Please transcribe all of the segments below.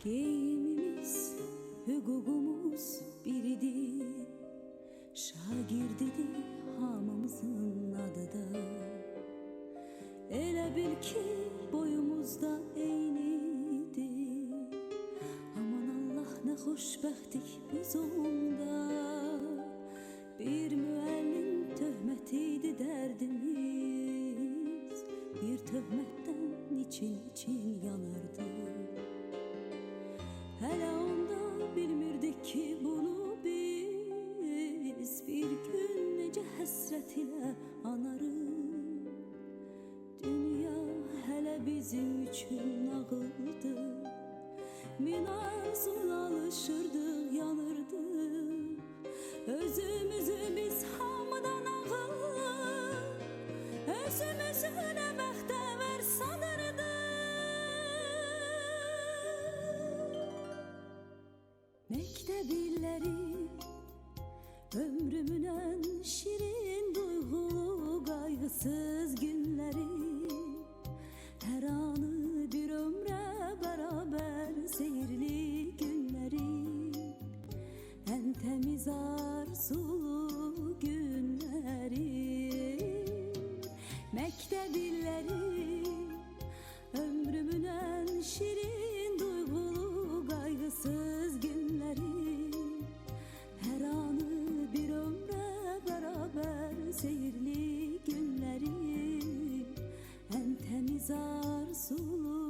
Geyimimiz, hüququmuz biridir. Şagirdidir hamımızın adı da. Elə bil ki boyumuzda eynidir. Aman Allah nə xoşbəxtlik biz onda. Bir müəllim töhmətiydi dərdimiz. Bir töhmətdən için yanardı. Hələ onda bilmirdik ki bunu biz. Bir gün necə həsrət ilə anarıq. Dünya hələ bizim üçün nağıldı. Min arzuna alışırdıq, yanırdıq. Özümüzü biz hamıdan ağır, özümüzü nə bəxtəvər sanırdıq. Məktəb illəri ömrümün ən şirin duyğulu qayğısız günləri. Hər anı bir ömrə bərabər seyirli günləri. Ən təmiz arzulu günləri. Məktəb illəri ömrümün ən şirin duyğulu qayğısız günləri. Hər anı bir ömrə bərabər seyirli günləri. Ən təmiz arzulu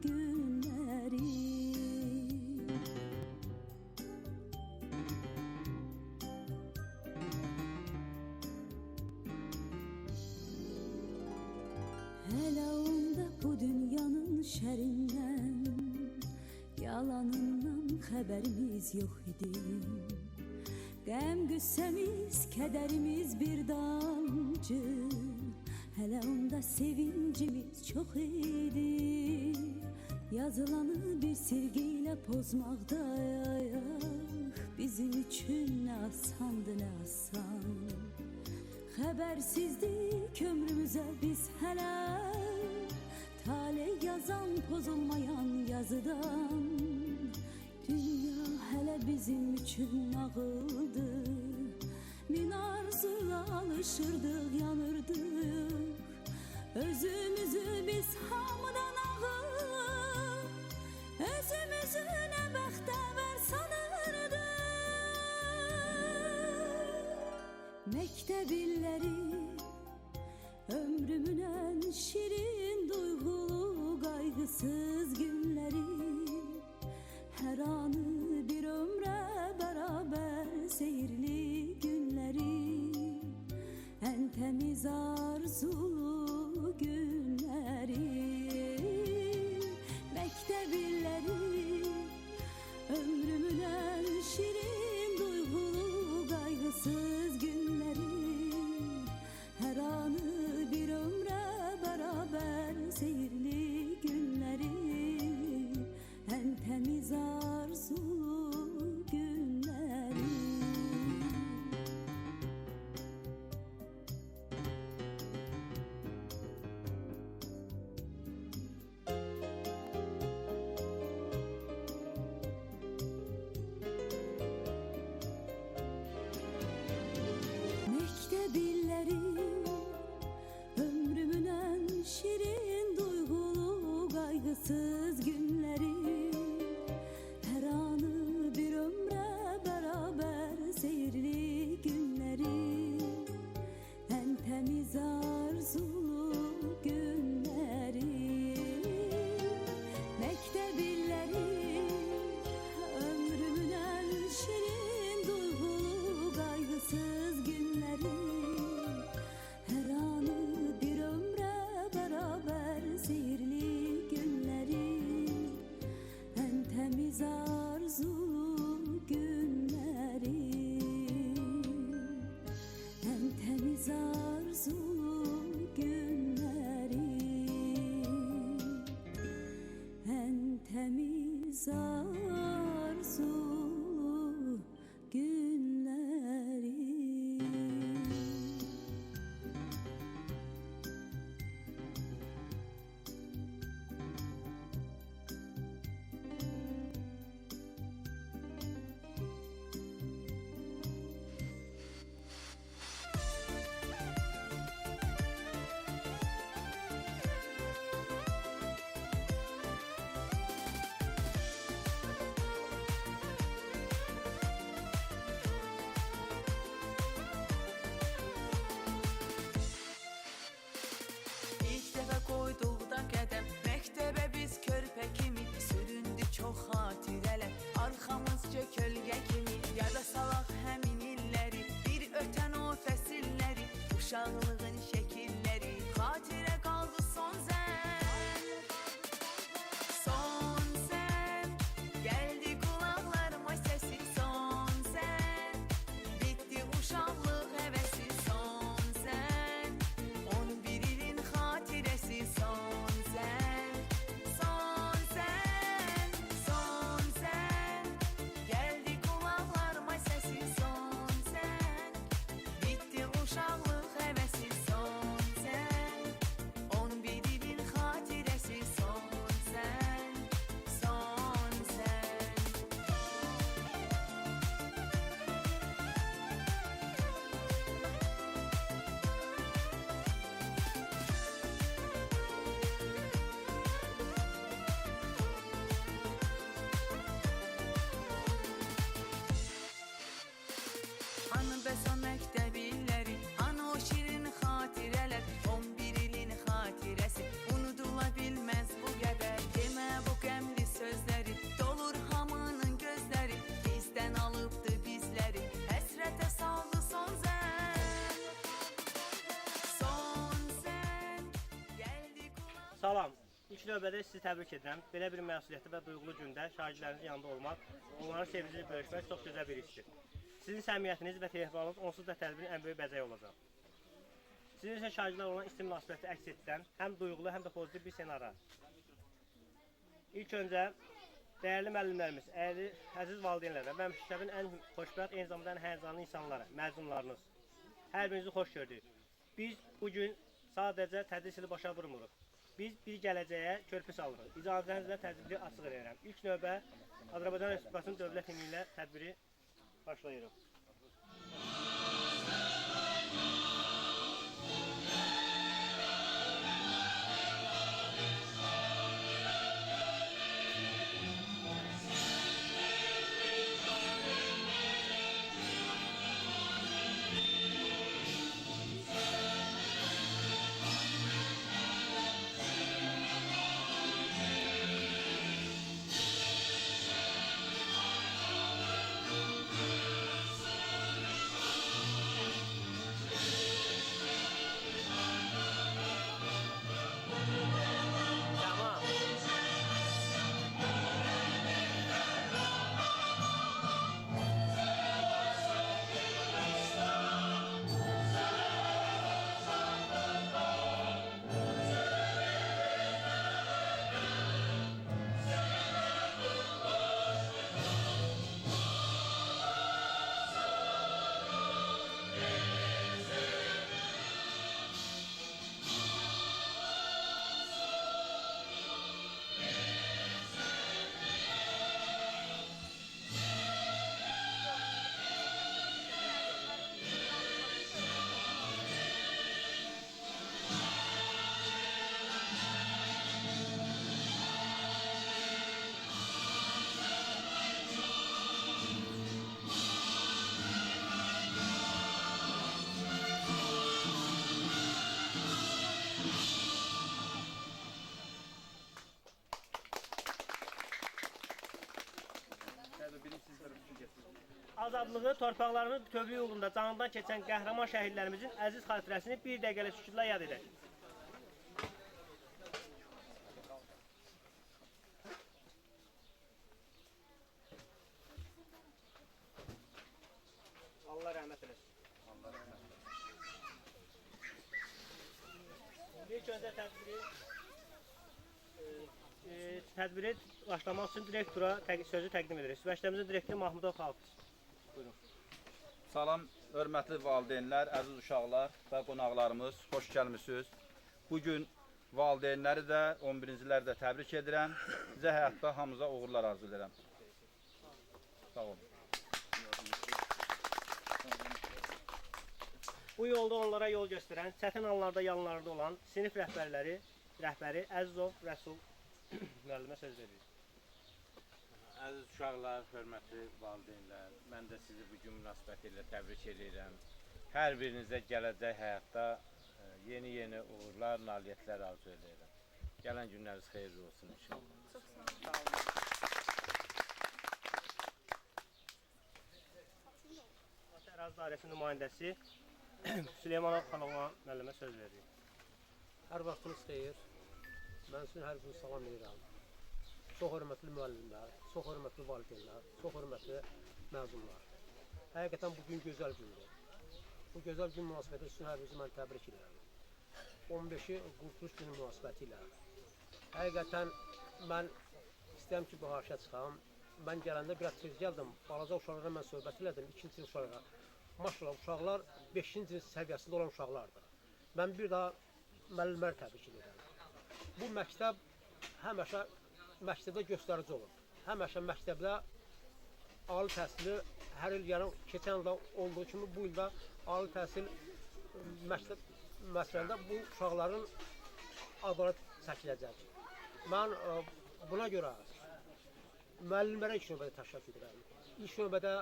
günləri. Hələ onda bu dünyanın şərindən, yalanından xəbərimiz yox idi. Qəm qüssəmiz, kədərimiz bir damcı. Hələ onda sevincimiz çox idi. Yazılanı bir silgi ilə pozmaqda bizim üçün nə asandı, nə asan. Xəbərsizdik ömrümüzə biz hələ. Taley yazan pozulmayan yazıdan. Dünya hələ bizim üçün nağıldı. Min arzula alışırdıq, yanırdıq. Özümüzü biz hamıdan ağır, özümüzü nə bəxtəvər sanırdıq. Məktəb illəri ömrümün ən şirin duyğulu qayğısız günləri. Hər anı bir ömrə bərabər seyirli günləri. Ən təmiz arzulu günləri. Məktəb illəri ömrümün ən şirin duyğulu qayğısız günləri. Hər anı bir ömrə bərabər seyirli günləri. Ən təmiz arzulu günləri. Məktəb illəri ömrümün ən şirin duyğulu qayğısız günləri. Hər anı bir ömrə bərabər seyirli günləri. Ən təmiz arzulu günləri. Məktəb illəri ömrümün ən şirin duyğulu qayğısız günləri. Hər anı bir ömrə bərabər seyirli günləri. Ən təmiz arzulu günləri. Ən təmiz arzulu günləri. Ən təmiz arzulu günləri. uşaqlığın şəkilləri xatirə qaldı son zən. Son sən, gəldi qulaqlarıma səsi son sən, bitdi uşaqlıq həvəsi son sən, 11 ilin xatirəsi son sən, son sən, son sən, gəldi qulaqlarıma səsi son sən, bitdi uşaqlıq həvəsi son sən, 11 ilin xatirəsi son sən, son sən. Hanı bəs o məktəb illəri, hanı o şirin xatirələr, 11 ilin xatirəsi unudula bilməz bu qədər. Demə bu qəmli sözləri, dolur hamının gözləri, bizdən alıbdı bizləri, həsrətə saldı son zən. Son sən, gəldi qulaq. Salam. İlk növbədə sizi təbrik edirəm. Belə bir məsuliyyətli və duyğulu gündə şagirdlərinizin yanında olmaq, onların sevincini bölüşmək çox gözəl bir işdir. Sizin səmiyyətiniz və tehribalınız onsuz da tədbirin ən böyük bəzəyi olacaq. Sizin isə şagirdlər olan isti münasibəti əks etdirən həm duyğulu, həm də pozitiv bir senara. İlk öncə, dəyərli müəllimlərimiz, əziz valideynlərə və məktəbin ən xoşbəxt, eyni zamanda ən həyəcanlı insanlara, məzunlarınız, hər birinizi xoş gördük. Biz bugün sadəcə tədris ili başa vurmuruq. Biz bir gələcəyə körpü salırıq. İcazənizlə tədbiri açıq edirəm. İlk növbə Azərbaycan Respublikasının dövlət himni ilə tədbiri başlayırıq. Tamam. Azadlığı, torpaqlarının bütövlüyü yolunda canından keçən qəhrəman şəhidlərimizin əziz xatirəsini bir dəqiqəlik sükutla yad edək. Allah rəhmət eləsin. İlk öncə tədbiri başlamaq üçün direktora sözü təqdim edirik. Məktəbimizin direktoru Mahmudov Xalq. Buyurun. Salam, hörmətli valideynlər, əziz uşaqlar və qonaqlarımız, xoş gəlmisiniz. Bugün valideynləri də, 11-ciləri də təbrik edirəm. Sizə həyatda hamıza uğurlar arzu edirəm. Sağ olun. Bu yolda onlara yol göstərən, çətin anlarda yanlarında olan sinif rəhbəri Əzizov Rəsul müəllimə söz veririk. Əziz uşaqlar, hörmətli valideynlər, mən də sizi bugün münasibəti ilə təbrik edirəm. Hər birinizə gələcək həyatda yeni uğurlar, nailiyyətlər arzu edirəm. Gələn günləriniz xeyirli olsun inşallah. Çox sağ olun. Ərazi dairəsinin nümayəndəsi Süleymanov Xanova müəllimə söz veririk. Hər vaxtınız xeyir. Mən sizin hər birinizi salamlayıram. Çox hörmətli müəllimlər, çox hörmətli valideynlər, çox hörmətli məzunlar. Həqiqətən bugün gözəl gündür. Bu gözəl gün münasibəti sizin hər birinizi mən təbrik edirəm. 15-i Qurtuluş günü münasibəti ilə. Həqiqətən mən istəyirəm ki, bu haşiyə çıxam. Mən gələndə biraz tez gəldim. Balaca uşaqlara mən söhbət elədim, 2-ci uşaqlara. Maşallah, uşaqlar 5-ci səviyyəsində olan uşaqlardır. Mən bir daha müəllimləri təbrik edirəm. Bu məktəb həmişə məktəbdə göstərici olur. Həmişə məktəbdə ali təhsili hər il, yəni keçən ildə olduğu kimi bu ildə ali təhsil məktəb məsələndə bu uşaqların adları çəkiləcək. Mən buna görə müəllimlərə ilk növbədə təşəkkür edirəm. İlk növbədə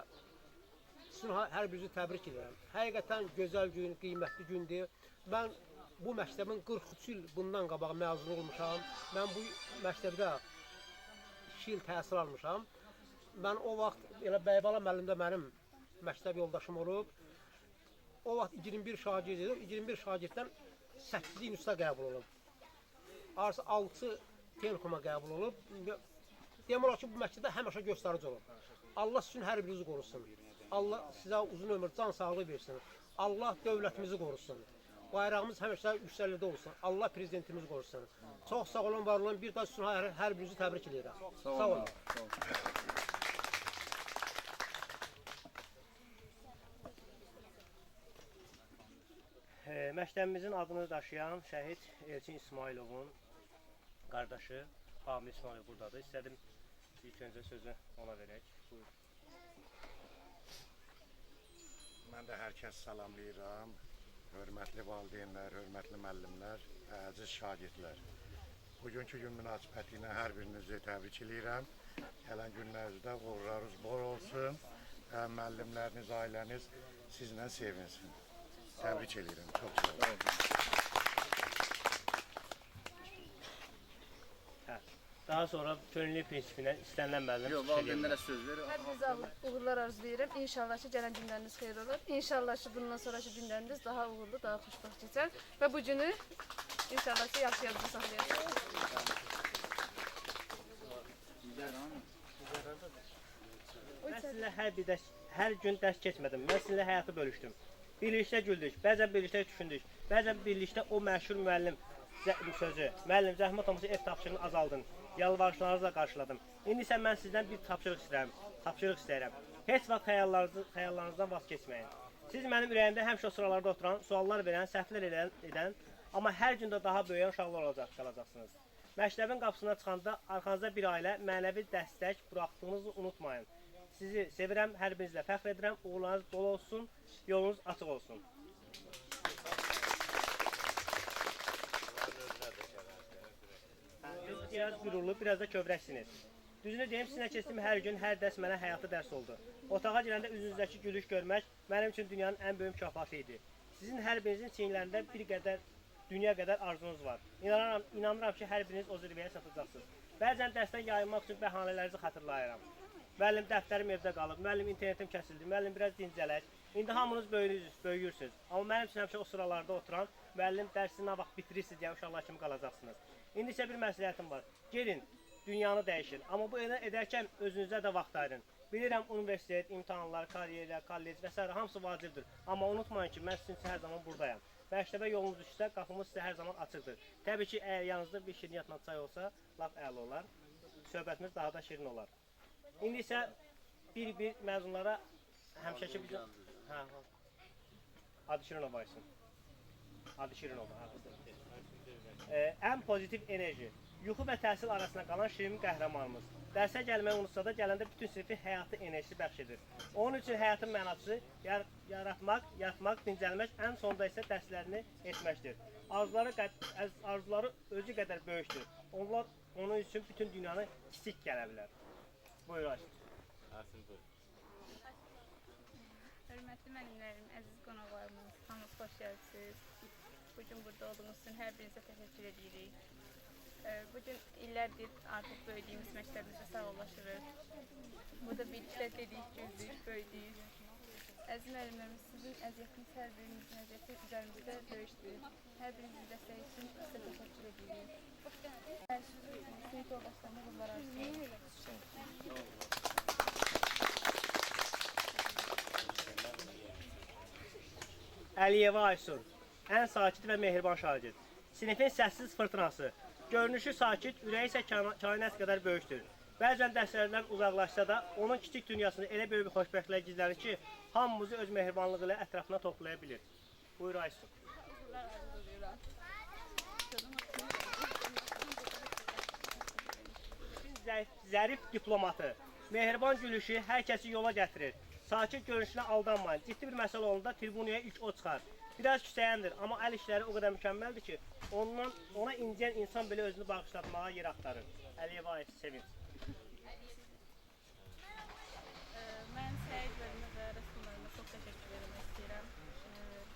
sizin hər birinizi təbrik edirəm. Həqiqətən gözəl gün, qiymətli gündür. Mən bu məktəbin 43 il bundan qabaq məzun olmuşam. Mən bu məktəbdə 2 il təhsil almışam. Mən o vaxt elə Bəybala müəllimdə mənim məktəb yoldaşım olub. O vaxt 21 şagird idi. 21 şagirddən 8-i instituta qəbul olub. Arası 6 texnikuma qəbul olub. Demək olar ki, bu məktəbdə həmişə göstərici olub. Allah sizin hər birinizi qorusun. Allah sizə uzun ömür, can sağlığı versin. Allah dövlətimizi qorusun. Bayrağımız həmişə yüksəklikdə olsun. Allah prezidentimizi qorusun. Çox sağ olun, var olun. Bir daha sizin hər birinizi təbrik edirəm. Sağ olun. Məktəbimizin adını daşıyan şəhid Elçin İsmailovun qardaşı Pamir İsmailov buradadır. İstədim ilk öncə sözü ona verək. Buyur. Mən də hər kəs salamlayıram. Hörmətli valideynlər, hörmətli müəllimlər, əziz şagirdlər. Bugünkü gün münasibəti ilə hər birinizi təbrik edirəm. Gələn günlərinizdə uğurlarınız bol olsun. Müəllimləriniz, ailəniz sizlə sevinsin. Təbrik edirəm. Çox sağ olun. Daha sonra könüllü prinsipinə istənilən müəllim. Yox, valideynlərə söz ver. Hər birinizə uğurlar arzulayıram. İnşallah ki, gələn günləriniz xeyir olur. İnşallah ki, bundan sonraki günləriniz daha uğurlu, daha xoşbəxt keçər. Və bu günü inşallah ki, yaxşı yadda saxlayacaq. Mən sizinlə hər gün dərs keçmədim. Mən sizinlə həyatı bölüşdüm. Birlikdə güldük, bəzən birlikdə düşündük. Bəzən birlikdə o məşhur müəllim sözü, müəllim zəhmət olmasa ev tapşırığını azaldın. Yalvarışlarınızla qarşıladım. İndi isə mən sizdən bir tapşırıq istəyirəm. Heç vaxt xəyallarınızdan vaz keçməyin. Siz mənim ürəyimdə həmişə o sıralarda oturan, suallar verən, səhvlər edən, amma hər gün də daha böyüyən uşaqlar qalacaqsınız. Məktəbin qapısına çıxanda arxanızda bir ailə, mənəvi dəstək buraxdığınızı unutmayın. Sizi sevirəm, hər birinizlə fəxr edirəm, uğurlarınız bol olsun, yolunuz açıq olsun. Biraz qürurlu, biraz da kövrəksiniz. Düzünü deyim, sizinlə keçdiyim hər gün, hər dərs mənə həyatı dərs oldu. Otağa girəndə üzünüzdəki gülüş görmək mənim üçün dünyanın ən böyük mükafatı idi. Sizin hər birinizin çiyinlərində bir qədər, dünya qədər arzunuz var. İnanıram ki, hər biriniz o zirvəyə çatacaqsınız. Bəzən dərsdən yayınmaq üçün bəhanələrinizi xatırlayıram. Müəllim, dəftərim evdə qalıb, müəllim, internetim kəsildi, müəllim, biraz dincələk. İndi hamınız böyüyürsünüz. Amma mənim üçün həmişə o sıralarda oturan, müəllim, dərsi nə vaxt bitirirsiniz deyə uşaqlar kimi qalacaqsınız. İndi isə bir məsləhətim var. Gelin, dünyanı dəyişin. Amma bu edərkən özünüzə də vaxt ayırın. Bilirəm, universitet, imtahanlar, karyerlər, kollec və s. hamısı vacibdir. Amma unutmayın ki, mən sizin üçün hər zaman buradayam. Məktəbə yolunuz düşsə, qapımız sizə hər zaman açıqdır. Təbii ki, əgər yanınızda bir şirniyyatla çay olsa, laf əla olar. Söhbətimiz daha da şirin olar. İndi isə bir məzunlara həmişəki bir... Adı Şirinova olsun. Adı Şirinova. Ən pozitiv enerji. Yuxu və təhsil arasında qalan şirin qəhrəmanımız. Dərsə gəlməyi unutsa da gələndə bütün sinifin həyatı enerjisi bəxş edir. Onun üçün həyatın mənası yaratmaq, yatmaq, dincəlmək, ən sonunda isə dərslərini etməkdir. Arzuları özü qədər böyükdür. Onlar onun üçün bütün dünyanı kiçik gələ bilər. Buyur Ayşin. Hörmətli müəllimlərim, əziz qonaqlarımız, hamınız xoş gəldiniz. Bugün burada olduğunuz üçün hər birinizə təşəkkür edirik. Bugün illərdir artıq böyüdüyümüz məktəbimizdə sağollaşırıq. Burada birlikdə dedik, güldük, böyüdük. Əziz müəllimlərimiz, sizin əziyyətiniz hər birinizin əziyyəti üzərimizdə böyükdür. Hər birinizin dəstəyi üçün sizə təşəkkür edirik. Sinif yoldaşlarıma qullar arzulayırım. Əliyeva Aysun, ən sakit və mehriban şagird. Sinifin səssiz fırtınası. Görünüşü sakit, ürəyi isə kainat qədər böyükdür. Bəzən dərslərdən uzaqlaşsa da, onun kiçik dünyasında elə böyük bir xoşbəxtlik gizlənir ki, hamımızı öz mehribanlığı ilə ətrafına toplaya bilir. Buyur Aysun. Zərif diplomatı. Mehriban gülüşü hər kəsi yola gətirir. Sakit görünüşünə aldanmayın. Ciddi bir məsələ olanda tribunaya ilk o çıxar. Biraz küsəyəndir, amma əl işləri o qədər mükəmməldir ki, ona incəyən insan belə özünü bağışlatmağa yer axtarır. Əliyeva Aysu, sevinç. Mən Səid müəllimə və Rəsul müəllimə çox təşəkkür etmək istəyirəm.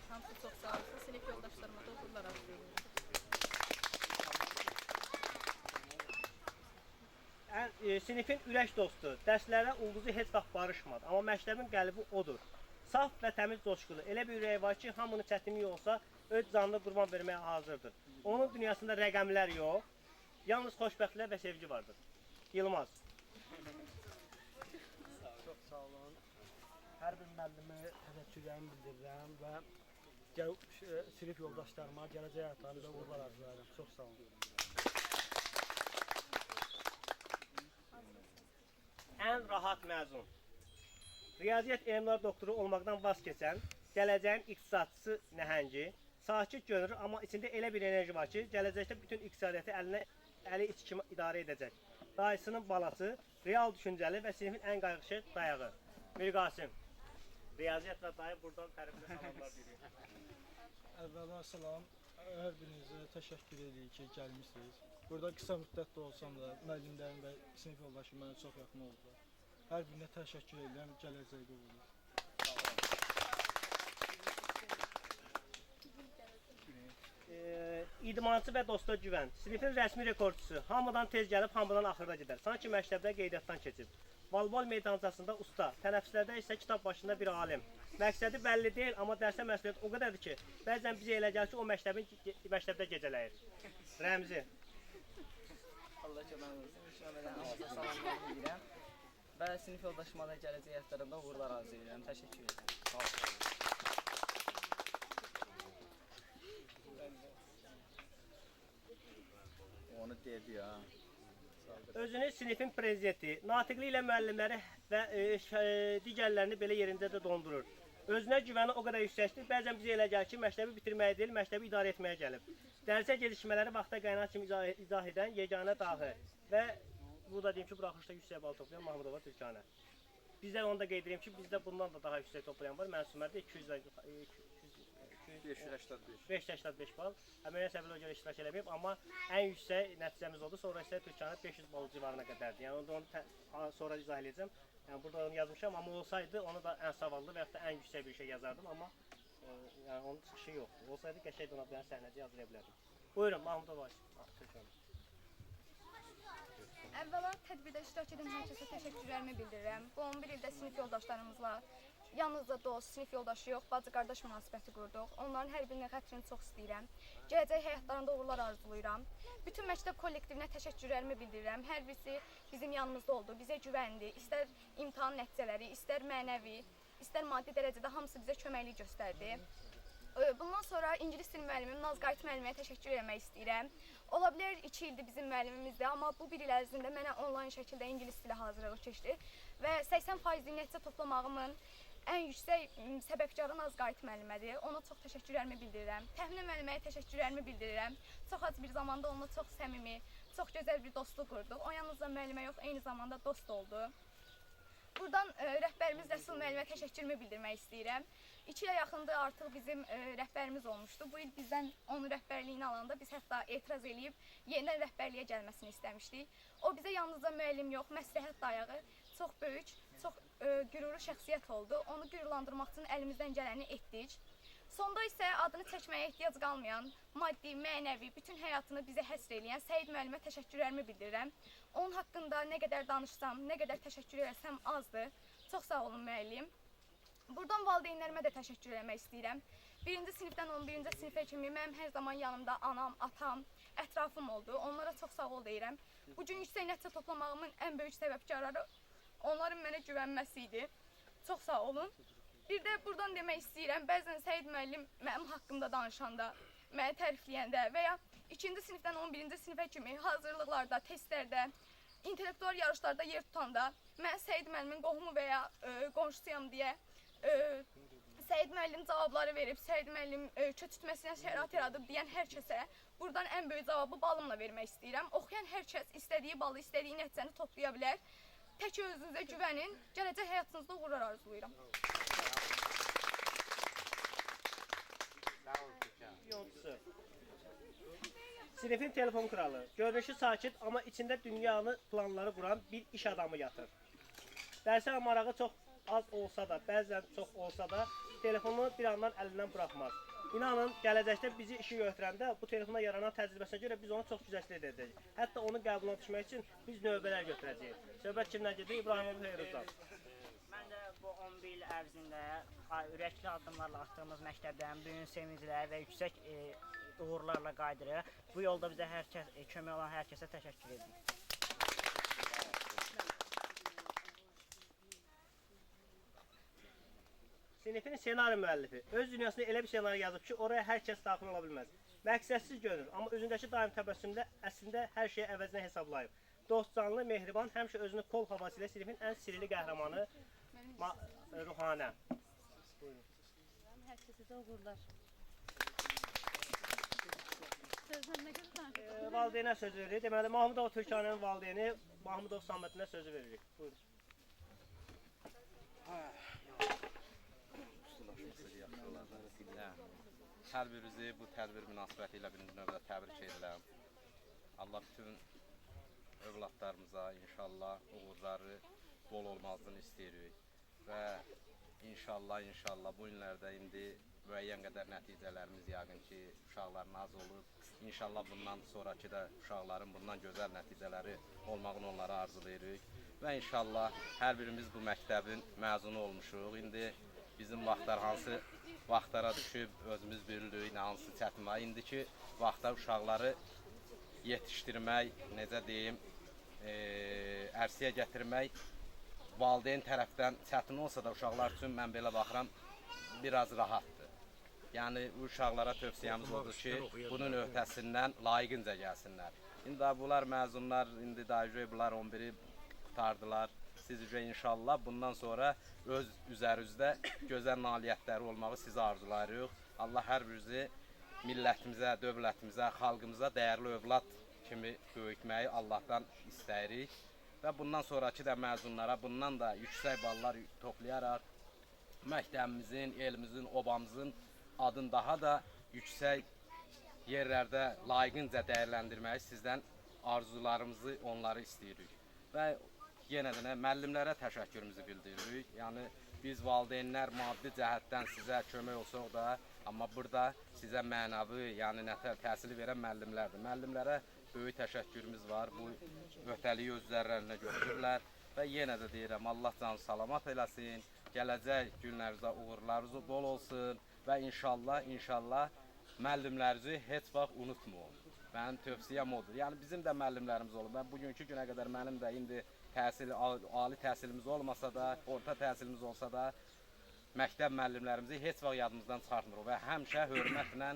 Hamısı çox sağ olsun. Sinif yoldaşlarıma da uğurlar arzulayıram. Sinifin ürək dostu, dərslərə ulduzu heç vaxt barışmadı, amma məktəbin qəlbi odur. Saf və təmiz coşqulu, elə bir ürək var ki, hamının çətinliyi olsa, öz canını qurban verməyə hazırdır. Onun dünyasında rəqəmlər yox, yalnız xoşbəxtlər və sevgi vardır. Yılmaz. Çox sağ olun. Hər bir müəllimə təşəkkürlərimi bildirirəm və sinif yoldaşlarıma gələcək həyatlarında uğurlar arzulayıram. Çox sağ olun. Ən rahat məzun. Riyaziyyat elmlər doktoru olmaqdan vaz keçən, gələcəyin iqtisadçısı nəhəngi, sakit görünür, amma içində elə bir enerji var ki, gələcəkdə bütün iqtisadiyyatı əli iç kimi idarə edəcək. Dayısının balası, real düşüncəli və sinifin ən qayğışı dayağı. Mirqasim. Riyaziyyat və dayı buradan tərəfində salamlar deyirik. Əvvəla salam, hər birinizə təşəkkür edirik ki, gəlmişsiniz. Burada qısa müddətdə olsam da müəllimlərim və sinif yoldaşım mənə çox yaxın oldular. Hər birinə təşəkkür edirəm, gələcəkdə olur. İdmançı və dosta güvən. Sinifin rəsmi rekordçusu. Hamıdan tez gəlib, hamıdan axırda gedər. Sanki məktəbdə qeydiyyatdan keçib. Volbol meydancasında usta, tənəffüslərdə isə kitab başında bir alim. Məqsədi bəlli deyil, amma dərsə məsuliyyət o qədərdir ki, bəzən bizə elə gəlir ki, o məktəbdə gecələyir. Rəmzi. Allah kömək olsun. İlk növbədən hamıza salamlar edirəm və sinif yoldaşıma da gələcək həyatlarında uğurlar arzu edirəm. Təşəkkür edirəm. Sağ olun. Onu dedi ya. Özünü sinifin prezidenti, natiqli ilə müəllimləri və digərlərini belə yerində də dondurur. Özünə güvəni o qədər yüksəkdir, bəzən bizə elə gəlir ki, məktəbi bitirməyə deyil, məktəbi idarə etməyə gəlib. Dərsə gedişmələri vaxta qaynaq kimi izah edən yeganə dahi və burada deyim ki, buraxışda yüksək bal toplayan Mahmudova Türkanə. Bizdə onu da qeyd edeyim ki, bizdə bundan da daha yüksək toplayan var. Mənsumərdə 585 bal. Əməliyyat səbəblə görə iştirak eləməyib, amma ən yüksək nəticəmiz oldu. Sonra isə Türkanə 500 bal civarına qədərdir. Yəni onu sonra izah edəcəm. Yəni burada onu yazmışam, amma olsaydı onu da ən savadlı və yaxud da ən yüksək bir şey yazardım, amma yəni onun çıxışı yoxdur. Olsaydı qəşəng ona bir səhnəcə yazdıra bilərdim. Buyurun, Mahmudova Türkanə. Əvvəla tədbirdə iştirak edən hər kəsə təşəkkürlərimi bildirirəm. Bu 11 ildə sinif yoldaşlarımızla yalnızca dost, sinif yoldaşı yox, bacı-qardaş münasibəti qurduq. Onların hər birinin xətrini çox istəyirəm. Gələcək həyatlarında uğurlar arzulayıram. Bütün məktəb kollektivinə təşəkkürlərimi bildirirəm. Hər birisi bizim yanımızda oldu, bizə güvəndi. İstər imtahan nəticələri, istər mənəvi, istər maddi dərəcədə hamısı bizə köməklik göstərdi. Bundan sonra İngilis dil müəllimim Nazqayıt müəlliməyə təşəkkür etmək istəyirəm. Ola bilər 2 ildir bizim müəllimimizdir, amma bu 1 il ərzində mənə onlayn şəkildə İngilis dili hazırlığı keçdi və 80% nəticə toplamağımın ən yüksək səbəbkarı Nazqayıt müəllimədir. Ona çox təşəkkürlərimi bildirirəm. Təminə müəlliməyə təşəkkürlərimi bildirirəm. Çox az bir zamanda onunla çox səmimi, çox gözəl bir dostluq qurduq. O yalnızca müəllimə yox, eyni zamanda dost oldu. Buradan rəhbərimiz Rəsul müəllimə təşəkkürümü bildirmək istəyirəm. 2 ilə yaxındır artıq bizim rəhbərimiz olmuşdu. Bu il bizdən onun rəhbərliyini alanda biz hətta etiraz edib yenidən rəhbərliyə gəlməsini istəmişdik. O bizə yalnızca müəllim yox, məsləhət dayağı çox böyük, çox qürurlu şəxsiyyət oldu. Onu qürurlandırmaq üçün əlimizdən gələni etdik. Sonda isə adını çəkməyə ehtiyac qalmayan, maddi, mənəvi, bütün həyatını bizə həsr eləyən Səid müəllimə təşəkkürlərimi bildirirəm. Onun haqqında nə qədər danışsam, nə qədər təşəkkür etsəm azdır. Çox sağ olun müəllim. Buradan valideynlərimə də təşəkkür etmək istəyirəm. 1-ci sinifdən 11-ci sinifə kimi mənim hər zaman yanımda anam, atam, ətrafım oldu. Onlara çox sağ ol deyirəm. Bu gün yüksək nəticə toplamağımın ən böyük səbəbkarları onların mənə güvənməsi idi. Çox sağ olun. Bir də buradan demək istəyirəm, bəzən Səid müəllim mənim haqqımda danışanda, məni tərifləyəndə və ya 2-ci sinifdən 11-ci sinifə kimi hazırlıqlarda, testlərdə, intellektual yarışlarda yer tutanda mən Səid müəllimin qohumu və ya qonşusuyam deyə Səid müəllim cavabları verib, Səid müəllim köçürtməsinə şərait yaradıb deyən hər kəsə buradan ən böyük cavabı balımla vermək istəyirəm. Oxuyan hər kəs istədiyi balı, istədiyi nəticəni toplaya bilər. Tək özünüzə güvənin, gələcək həyatınızda uğurlar arzulayıram. Sinifin telefon kralı, görünüşü sakit amma içində dünyanı planları quran bir iş adamı yatır. Dərsə marağı çox az olsa da, bəzən çox olsa da, telefonu bir andan əlindən buraxmaz. İnanın, gələcəkdə bizi işi götürəndə bu telefona yaranan təcrübəsinə görə biz onu çox güzəşli edəcəyik. Hətta onu qəbuluna düşmək üçün biz növbələr götürəcəyik. Söhbət kimdən gedir? İbrahim Xeyruzdan. Mən də bu 11 il ərzində ürəkli addımlarla açdığımız məktəbdən böyük sevinclər və yüksək uğurlarla qayıdırıq. Bu yolda bizə kömək olan hər kəsə təşəkkür edirik. Sinifin senari müəllifi öz dünyasında elə bir senari yazıb ki, oraya hər kəs daxil ola bilməz. Məqsədsiz görünür, amma özündəki daim təbəssümdə əslində hər şeyi əvəzinə hesablayıb. Dostcanlı, mehriban, həmişə özünü kol havası ilə sinifin ən sirli qəhrəmanı Ruhanə. Hər kəsə də uğurlar. Valideynə söz veririk. Deməli, Mahmudov Türkanənin valideyni Mahmudov Samətinə sözü veririk. Buyurun. Hər birinizi bu tədbir münasibəti ilə birinci növbədə təbrik edirəm. Allah bütün övladlarımıza inşallah uğurları bol olmasını istəyirik və inşallah bu günlərdə indi müəyyən qədər nəticələrimiz yəqin ki, uşaqların az olub. İnşallah bundan sonraki da uşaqların bundan gözəl nəticələri olmağını onlara arzulayırıq və inşallah hər birimiz bu məktəbin məzunu olmuşuq. İndi bizim vaxtlar hansı vaxtlara düşüb özümüz bilirik, hansı çətin var. İndiki vaxtda uşaqları yetişdirmək, necə deyim, ərsəyə gətirmək valideyn tərəfdən çətin olsa da uşaqlar üçün mən belə baxıram, biraz rahatdır. Yəni uşaqlara tövsiyəmiz odur ki, bunun öhdəsindən layiqincə gəlsinlər. İndi bunlar məzunlar, indi daha bunlar 11-i qutardılar. Siz inşallah bundan sonra öz üzərinizdə gözəl nailiyyətləri olmağı sizə arzulayırıq. Allah hər birinizi millətimizə, dövlətimizə, xalqımıza dəyərli övlad kimi böyütməyi Allahdan istəyirik. Və bundan sonraki da məzunlara bundan da yüksək ballar toplayaraq məktəbimizin, elimizin, obamızın adını daha da yüksək yerlərdə layiqincə dəyərləndirməyi sizdən arzularımızı onları istəyirik. Və yenə də müəllimlərə təşəkkürümüzü bildiririk. Yəni biz valideynlər maddi cəhətdən sizə kömək olsaq da, amma burada sizə mənəvi, yəni təhsili verən müəllimlərdir. Müəllimlərə böyük təşəkkürümüz var. Bu öhdəliyi öz üzərlərinə götürürlər və yenə də deyirəm, Allah canı salamat eləsin. Gələcək günlərinizdə uğurlarınız bol olsun və inşallah müəllimlərinizi heç vaxt unutmayın. Mənim tövsiyəm odur. Yəni bizim də müəllimlərimiz olub. Mən bugünkü günə qədər mənim də indi ali təhsilimiz olmasa da, orta təhsilimiz olsa da məktəb müəllimlərimizi heç vaxt yadımızdan çıxartmırıq və həmişə hörmətlə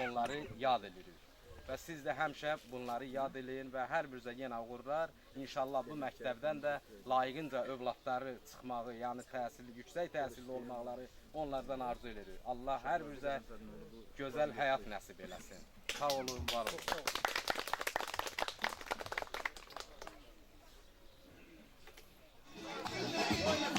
onları yad edirik. Və siz də həmişə bunları yad edin və hər birinizə yenə uğurlar. İnşallah bu məktəbdən də layiqincə övladları çıxmağı, yəni yüksək təhsilli olmaqları onlardan arzu edirik. Allah hər birinizə gözəl həyat nəsib eləsin. Sağ olun, var olun. Thank you.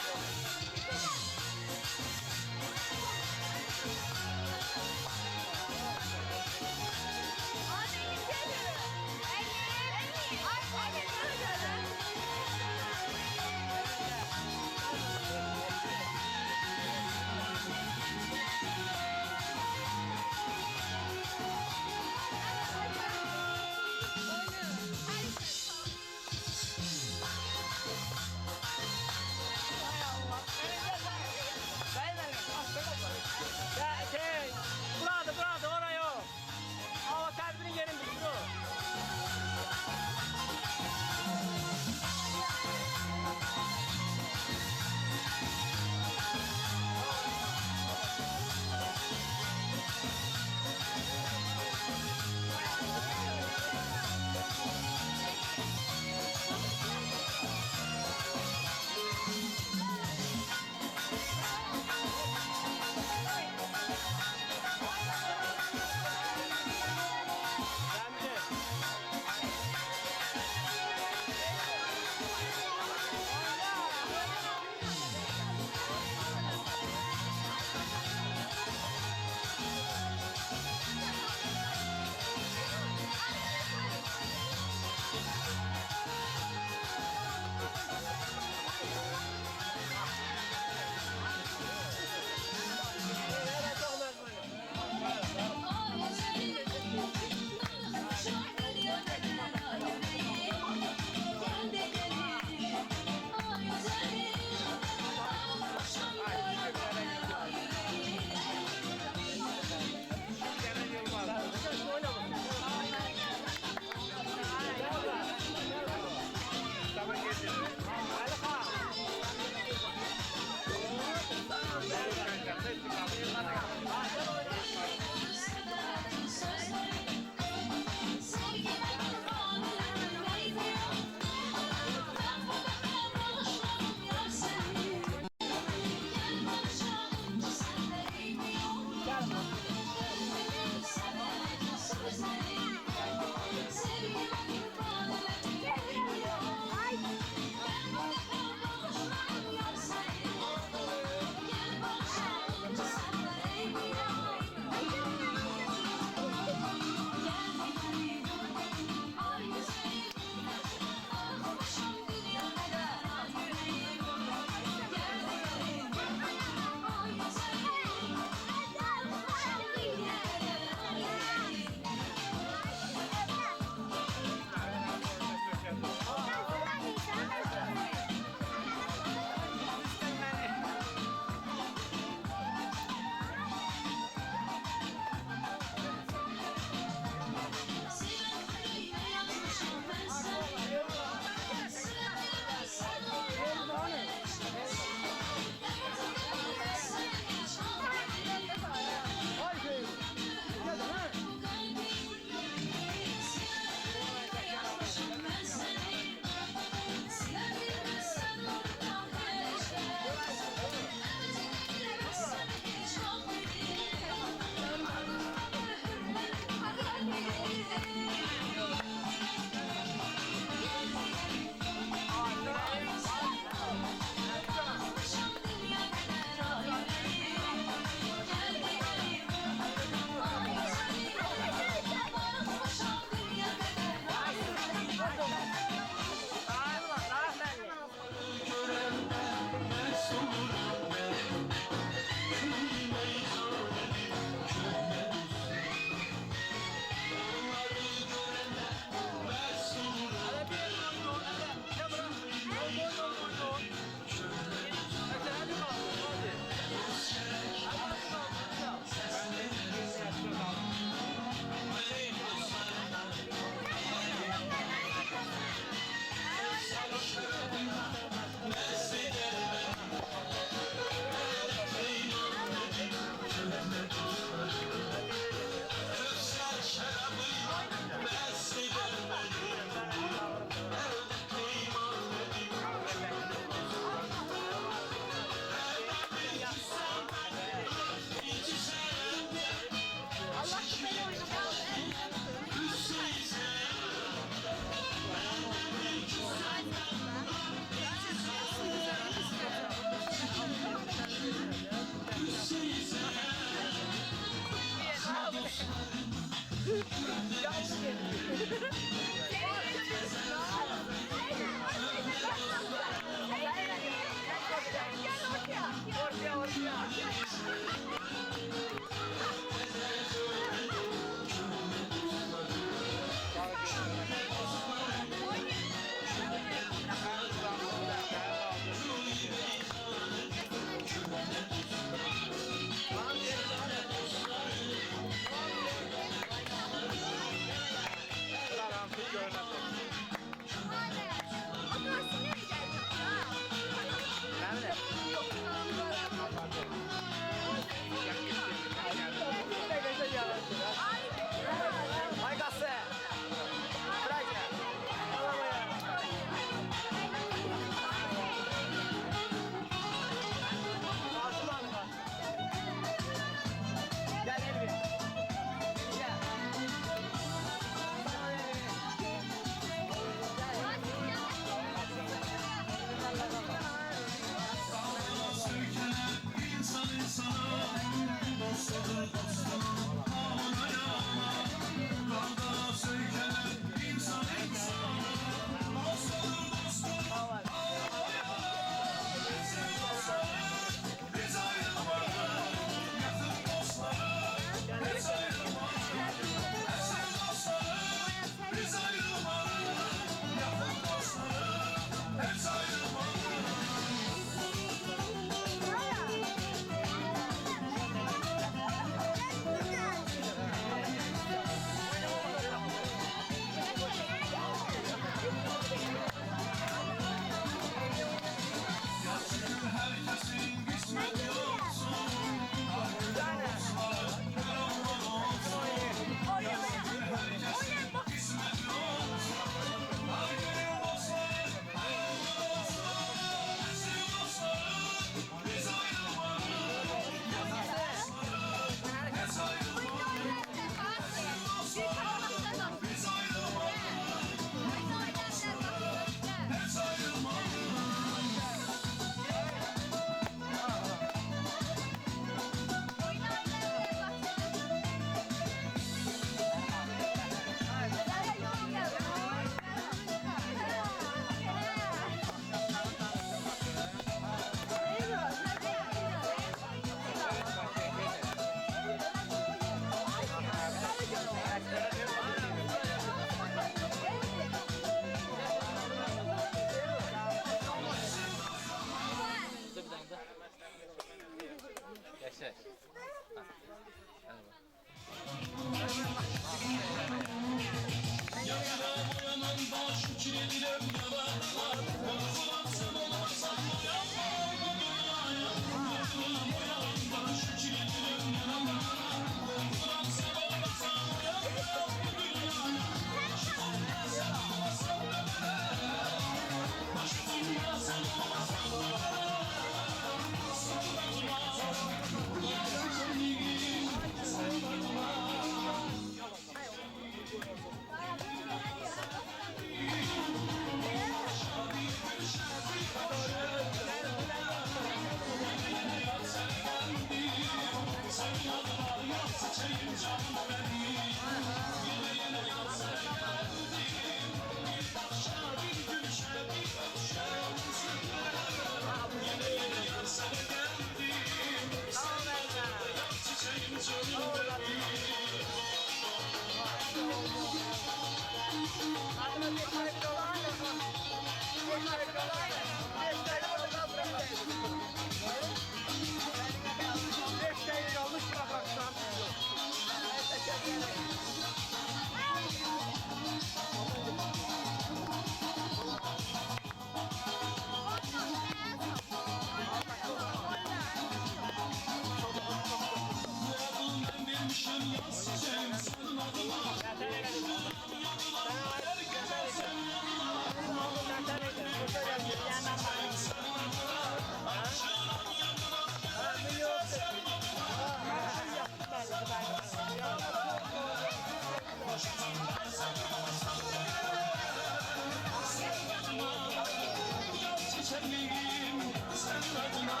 çiçeğim sen adına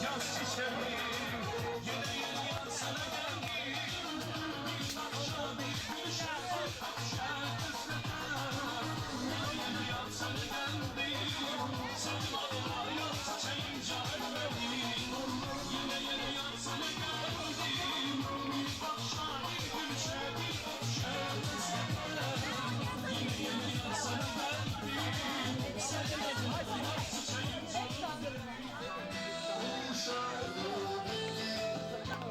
yaz çiçeğim yüreğim yansana geldim bir akşam bir düşer akşam kısmına yüreğim yansana geldim sen adına yaz çiçeğim canım benim yüreğim yansana geldim bir akşam bir düşer akşam kısmına yüreğim yansana geldim sen adına yaz çiçeğim canım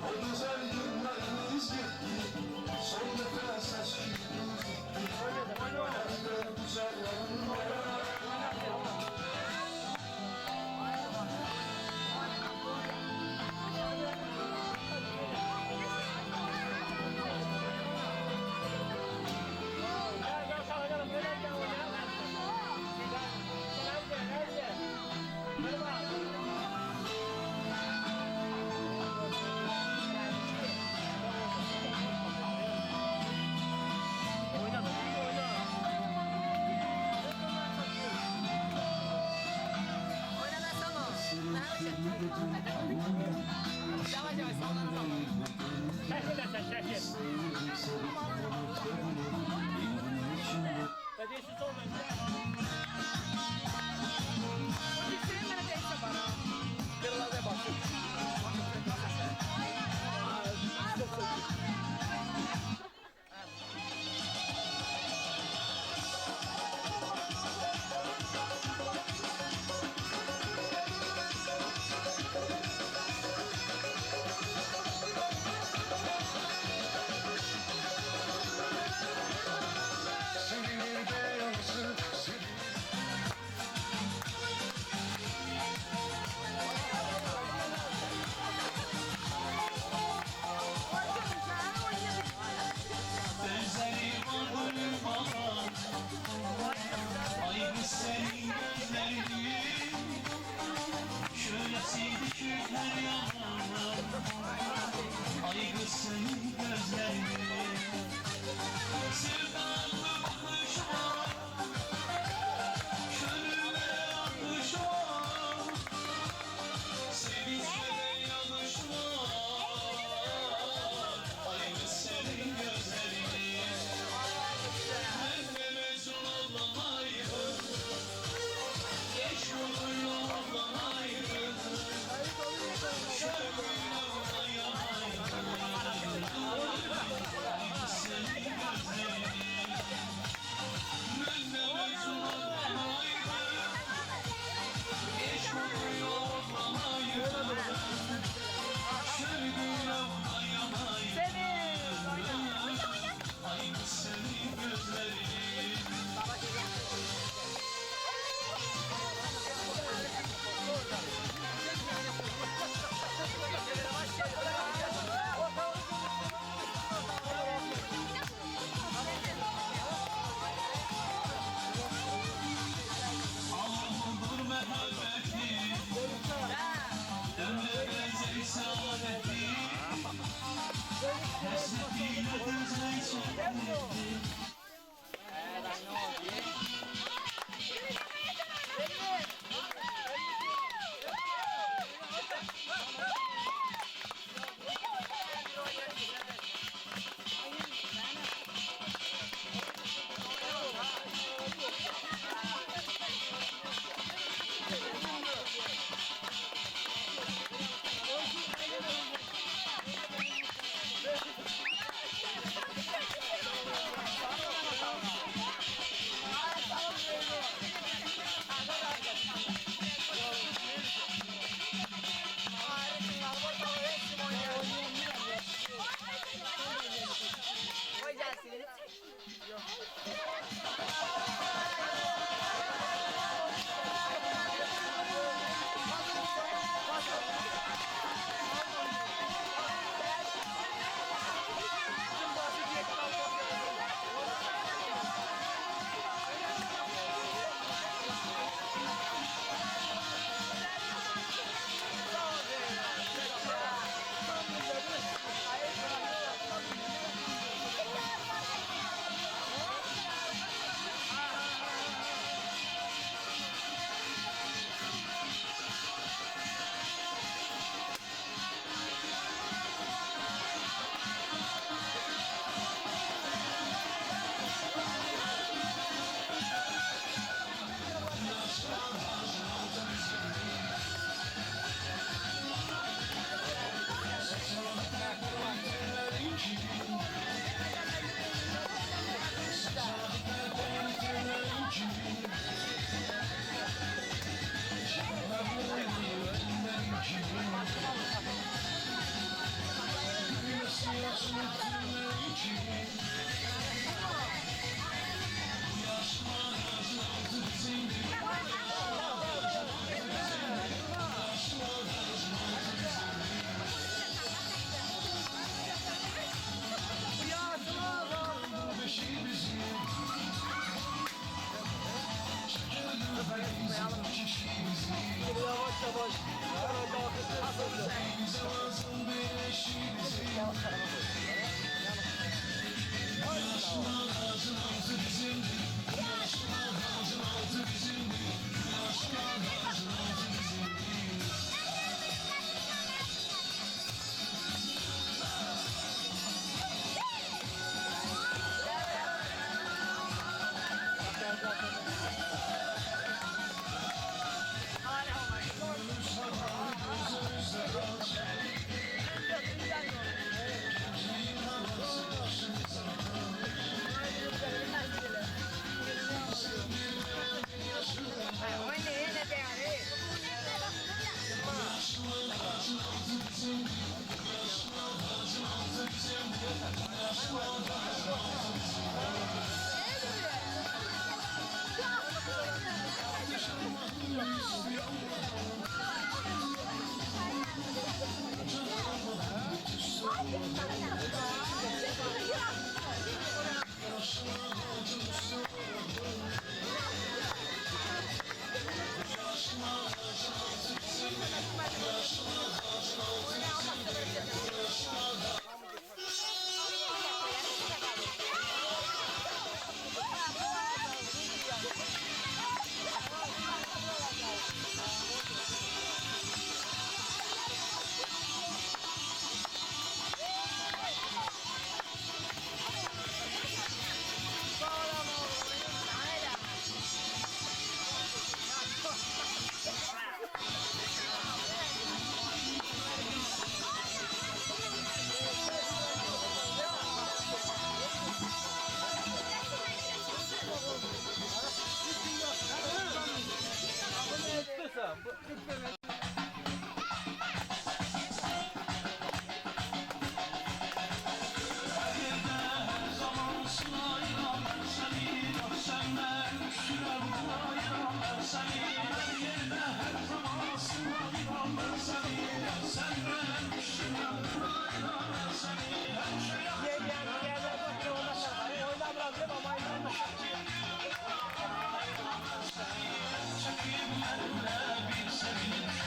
o güzel günlerimiz gitti son nefes aşkımız gitti güzel yanlar Yavaş yavaş sallanalım. Şəkil də sən, şəkil. Və deyirsiz olmayınca. Hüseyin mənə deyirsə bana. Qırılacaq baxın. Senin gözlerin şöylesiydi ki her yanan aygı senin gözlerin sevdalı bakış var körüme akış var sevinçle de yanış var aygı senin gözlerin ben de mezun olamayım geç oluyor olamayım şöyle Tamam bu bitmemek. Çekimlerle bir sevinin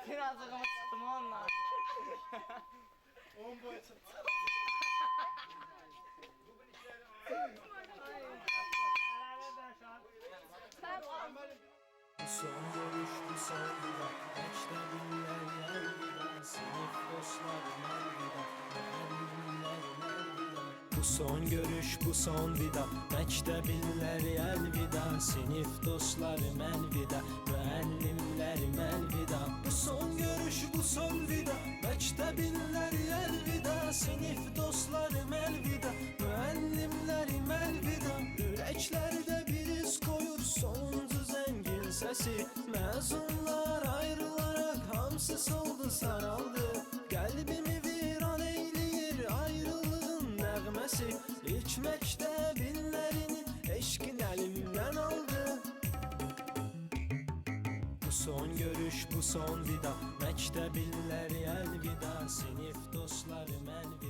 Birazcık çıktım onunla. 10 boya çıktı. Son görüş bu son vida, mektebiler elvida, sınıf dostlarım elvida, müəllimlərim elvida. Bu son görüş bu son vida, mektebiler elvida, sınıf dostlarım elvida, müəllimlərim elvida. Bu son görüş bu son vida, mektebiler elvida, sınıf dostlarım elvida, müəllimlərim elvida. Ürəklərdə bir iz koyur sonuncu zəngin səsi, məzunlar ayrılaraq hamısı soldu saraldı. Qəlbimi viran eyləyir ayrılığın nəğməsi, ilk məktəbinlərini eşqin əlimdən aldı. Bu son görüş bu son vida, Məktəbillər əlvida, sinif dostlarım əlvida.